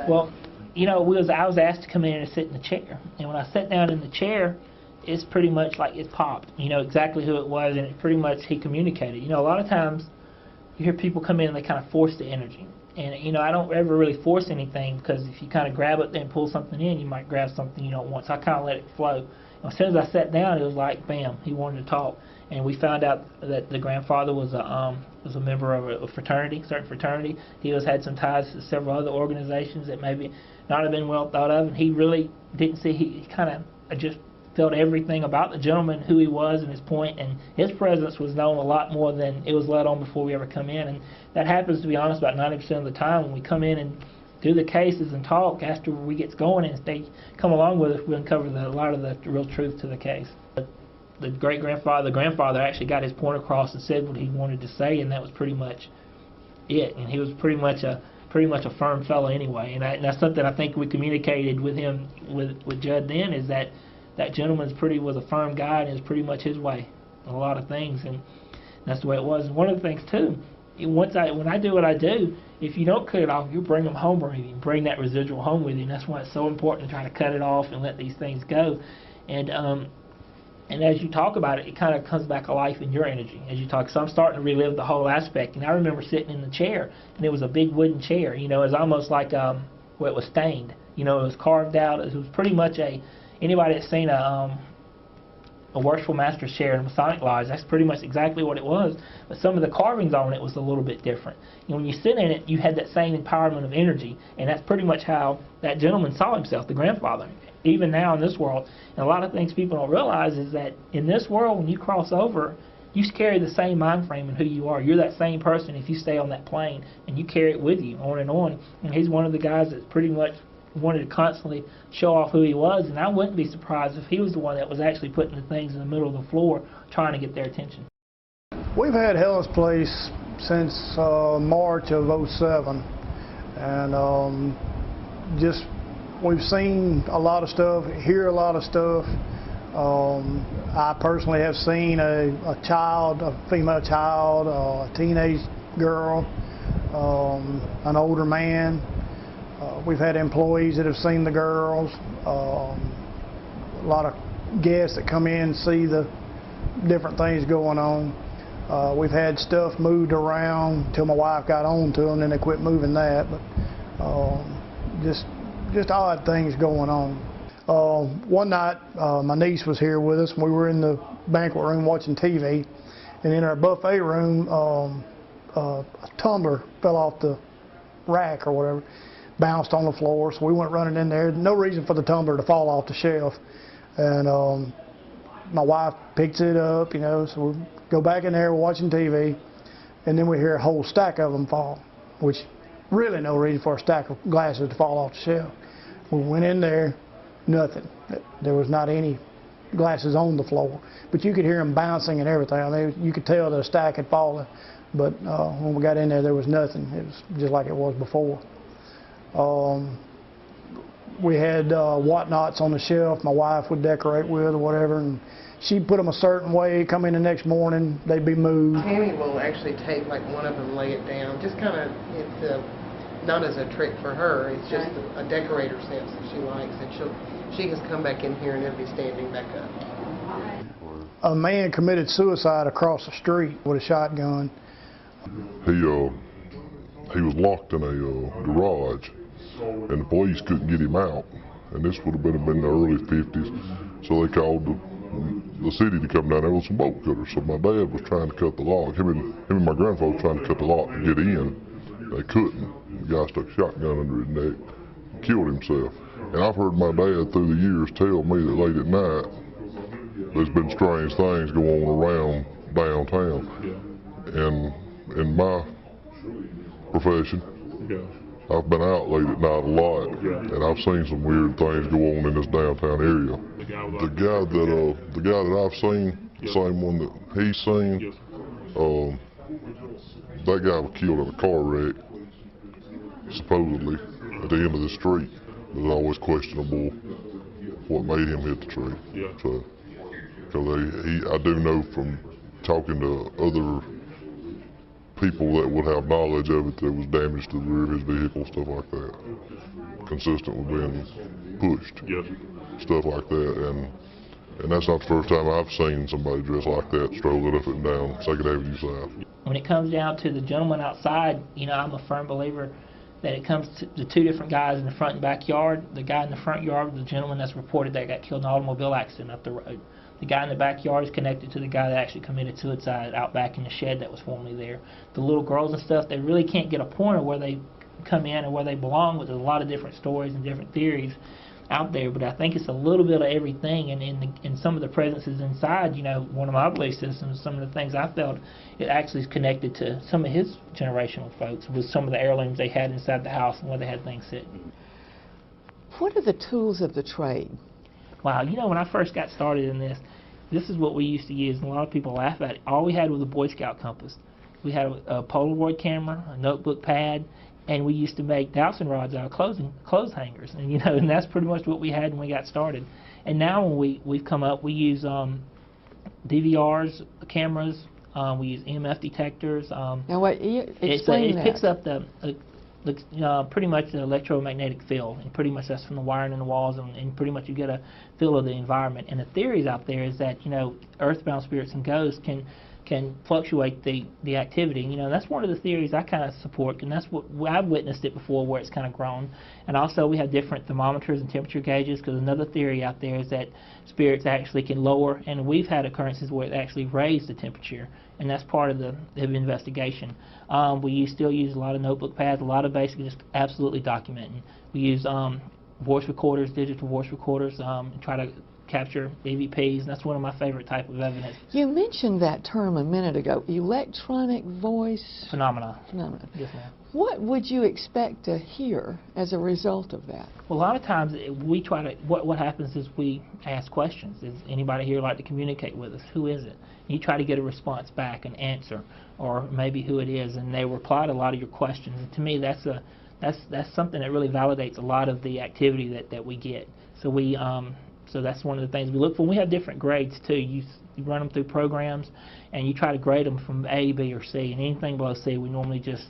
Well, I was asked to come in and sit in the chair, and when I sat down in the chair, it's pretty much like it popped. Exactly who it was, and it pretty much he communicated. A lot of times you hear people come in and they kind of force the energy, and I don't ever really force anything, because if you kind of grab it and pull something in, you might grab something you don't want. So I kind of let it flow. And as soon as I sat down, it was like bam, he wanted to talk, and we found out that the grandfather was a member of a fraternity, certain fraternity. He had some ties to several other organizations that maybe not have been well thought of, and he really didn't see. He kind of just felt everything about the gentleman, who he was and his point, and his presence was known a lot more than it was let on before we ever come in. And that happens, to be honest, about 90% of the time when we come in and do the cases and talk. After we get going and they come along with us, we uncover a lot of the real truth to the case. The great-grandfather, the grandfather, actually got his point across and said what he wanted to say, and that was pretty much it. And he was pretty much a firm fellow anyway, and that's something I think we communicated with him, with Judd then, is that gentleman was a firm guy, and it was pretty much his way on a lot of things, and that's the way it was. And one of the things too, when I do what I do, if you don't cut it off, you bring them home with you, bring that residual home with you, and that's why it's so important to try to cut it off and let these things go. And as you talk about it, it kind of comes back alive in your energy as you talk. So I'm starting to relive the whole aspect. And I remember sitting in the chair, and it was a big wooden chair. It was almost like it was stained. It was carved out. It was pretty much anybody that's seen a Worshipful Master's chair in a Masonic Lodge, that's pretty much exactly what it was. But some of the carvings on it was a little bit different. When you sit in it, you had that same empowerment of energy, and that's pretty much how that gentleman saw himself, the grandfather. Even now in this world, and a lot of things people don't realize is that in this world, when you cross over, you carry the same mind frame in who you are. You're that same person if you stay on that plane, and you carry it with you on and on. And he's one of the guys that pretty much wanted to constantly show off who he was, and I wouldn't be surprised if he was the one that was actually putting the things in the middle of the floor trying to get their attention. We've had Helen's Place since March of '07, and we've seen a lot of stuff, hear a lot of stuff. I personally have seen a female child, a teenage girl, an older man. We've had employees that have seen the girls, a lot of guests that come in and see the different things going on. We've had stuff moved around till my wife got on to them, and then they quit moving that. But just odd things going on. One night, my niece was here with us, and we were in the banquet room watching TV, and in our buffet room, a tumbler fell off the rack or whatever, bounced on the floor, so we went running in there. No reason for the tumbler to fall off the shelf, and my wife picks it up, so we go back in there, we're watching TV, and then we hear a whole stack of them fall, which really no reason for a stack of glasses to fall off the shelf. We went in there, nothing. There was not any glasses on the floor, but you could hear them bouncing and everything. I mean, you could tell that a stack had fallen, but when we got in there was nothing. It was just like it was before. We had whatnots on the shelf my wife would decorate with or whatever, and she'd put them a certain way, come in the next morning, they'd be moved. Tammy will actually take like one of them, lay it down, just kind of, it's not as a trick for her, it's just a decorator sense that she likes, and she can come back in here and it'll be standing back up. A man committed suicide across the street with a shotgun. He was locked in a garage, and the police couldn't get him out, and this would have been in the early 50s, so they called the city to come down there with some bolt cutters. So my dad was trying to cut the lock. Him and my grandfather were trying to cut the lock to get in. They couldn't. The guy stuck a shotgun under his neck and killed himself. And I've heard my dad through the years tell me that late at night there's been strange things going on around downtown. And in my profession, I've been out late at night a lot, and I've seen some weird things go on in this downtown area. The guy that I've seen, the same one that he's seen, that guy was killed in a car wreck, supposedly, at the end of the street. It was always questionable what made him hit the tree. So, because I do know from talking to other people that would have knowledge of it, there was damage to the rear of his vehicle, stuff like that. Consistent with being pushed, Yes. stuff like that, and that's not the first time I've seen somebody dressed like that strolling up and down 2nd Avenue South. When it comes down to the gentleman outside, you know, I'm a firm believer that it comes to the two different guys in the front and backyard. The guy in the front yard, the gentleman that's reported that got killed in an automobile accident up the road. The guy in the backyard is connected to the guy that actually committed suicide out back in the shed that was formerly there. The little girls and stuff, they really can't get a point of where they come in and where they belong, but there's a lot of different stories and different theories out there. But I think it's a little bit of everything, and in some of the presences inside, you know, one of my belief systems, some of the things I felt, it actually is connected to some of his generational folks with some of the heirlooms they had inside the house and where they had things sitting. What are the tools of the trade? Wow, you know, when I first got started in this is what we used to use, and a lot of people laugh at it. All we had was a Boy Scout compass. We had a Polaroid camera, a notebook pad, and we used to make dowsing rods out of clothes hangers, and you know, and that's pretty much what we had when we got started. And now when we've come up, we use DVRs, cameras, we use EMF detectors. Now, wait, explain that. It picks up the pretty much the electromagnetic field, and pretty much that's from the wiring in the walls, and pretty much you get a feel of the environment. And the theories out there is that, you know, earthbound spirits and ghosts can fluctuate the activity. You know, that's one of the theories I kind of support, and that's what I've witnessed it before where it's kind of grown. And also we have different thermometers and temperature gauges, because another theory out there is that spirits actually can lower, and we've had occurrences where it actually raised the temperature, and that's part of the investigation. We still use a lot of notebook pads, a lot of basically just absolutely documenting. We use voice recorders, digital voice recorders, and try to capture EVPs, and that's one of my favorite type of evidence. You mentioned that term a minute ago, electronic voice Phenomena. Yes, ma'am. What would you expect to hear as a result of that? Well, a lot of times we try to, what happens is we ask questions. Does anybody here like to communicate with us? Who is it? And you try to get a response back, an answer, or maybe who it is, and they reply to a lot of your questions. And to me, that's something that really validates a lot of the activity that we get. So that's one of the things we look for. We have different grades too. You run them through programs, and you try to grade them from A, B, or C. And anything below C, we normally just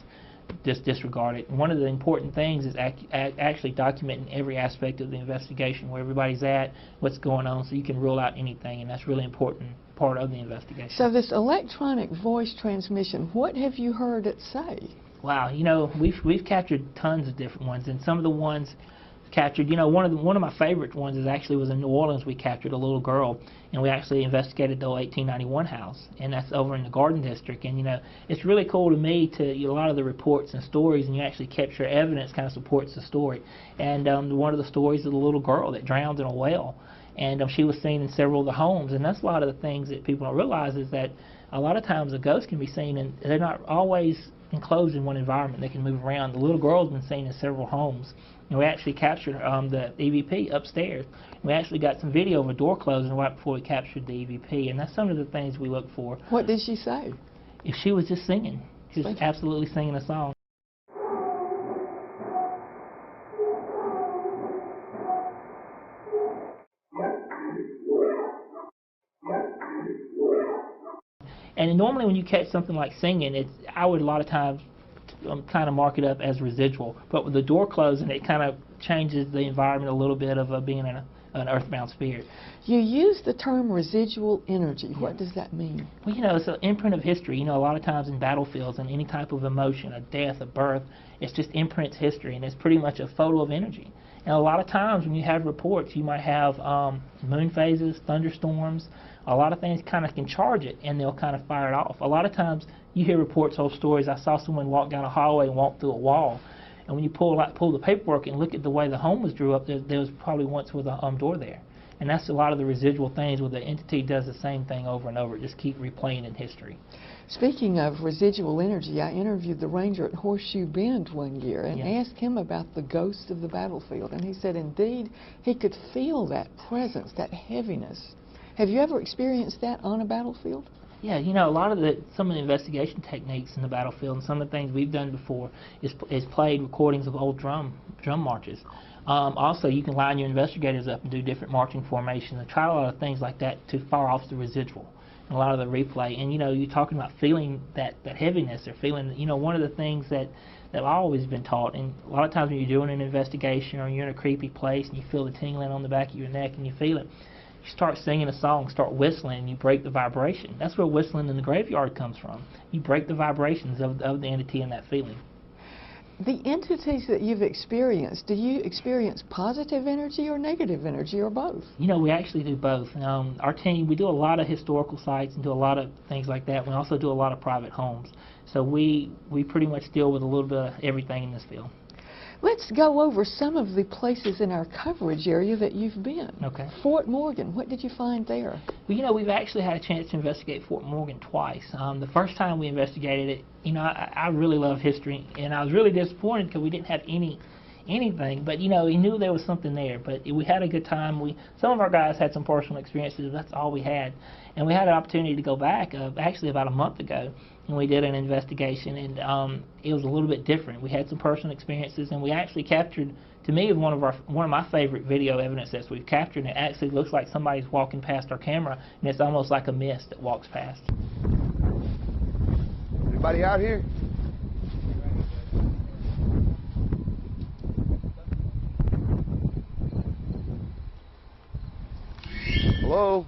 disregard it. And one of the important things is actually documenting every aspect of the investigation, where everybody's at, what's going on, so you can rule out anything. And that's really important part of the investigation. So this electronic voice transmission, what have you heard it say? Wow, you know, we've captured tons of different ones, and some of the ones captured, you know, one of my favorite ones was in New Orleans. We captured a little girl, and we actually investigated the old 1891 house, and that's over in the Garden District. And you know, it's really cool to me a lot of the reports and stories, and you actually capture evidence kind of supports the story. And one of the stories of the little girl that drowned in a well, and she was seen in several of the homes. And that's a lot of the things that people don't realize, is that a lot of times a ghost can be seen, and they're not always enclosed in one environment. They can move around. The little girl's been seen in several homes. And we actually captured the EVP upstairs. We actually got some video of a door closing right before we captured the EVP, and that's some of the things we look for. What did she say? If she was just singing, just absolutely singing a song. And normally when you catch something like singing, I would a lot of times kind of mark it up as residual. But with the door closing, it kind of changes the environment a little bit of being an earthbound spirit. You use the term residual energy. What does that mean? Well, you know, it's an imprint of history. You know, a lot of times in battlefields and any type of emotion, a death, a birth, it's just imprints history, and it's pretty much a photo of energy. And a lot of times when you have reports, you might have moon phases, thunderstorms, a lot of things kind of can charge it, and they'll kind of fire it off. A lot of times you hear reports, old stories. I saw someone walk down a hallway and walk through a wall, and when you pull the paperwork and look at the way the home was drew up, there was probably once with a door there. And that's a lot of the residual things where the entity does the same thing over and over, just keep replaying in history. Speaking of residual energy, I interviewed the ranger at Horseshoe Bend one year and asked him about the ghost of the battlefield, and he said indeed he could feel that presence, that heaviness. Have you ever experienced that on a battlefield? Yeah, you know, some of the investigation techniques in the battlefield and some of the things we've done before is played recordings of old drum marches. Also, you can line your investigators up and do different marching formations and try a lot of things like that to fire off the residual. a lot of the replay. And, you know, you're talking about feeling that heaviness or feeling, you know, one of the things that I've always been taught, and a lot of times when you're doing an investigation or you're in a creepy place and you feel the tingling on the back of your neck and you feel it, you start singing a song, start whistling, and you break the vibration. That's where whistling in the graveyard comes from. You break the vibrations of the entity and that feeling. The entities that you've experienced, do you experience positive energy or negative energy or both? You know, we actually do both. Our team, we do a lot of historical sites and do a lot of things like that. We also do a lot of private homes. So we pretty much deal with a little bit of everything in this field. Let's go over some of the places in our coverage area that you've been. Okay. Fort Morgan, what did you find there? Well, you know, we've actually had a chance to investigate Fort Morgan twice. The first time we investigated it, you know, I really love history, and I was really disappointed because we didn't have anything. But, you know, we knew there was something there. But we had a good time. Some of our guys had some personal experiences. But that's all we had. And we had an opportunity to go back, actually about a month ago, and we did an investigation, and it was a little bit different. We had some personal experiences, and we actually captured, to me, one of my favorite video evidence that we've captured. And it actually looks like somebody's walking past our camera, and it's almost like a mist that walks past. Anybody out here? Hello?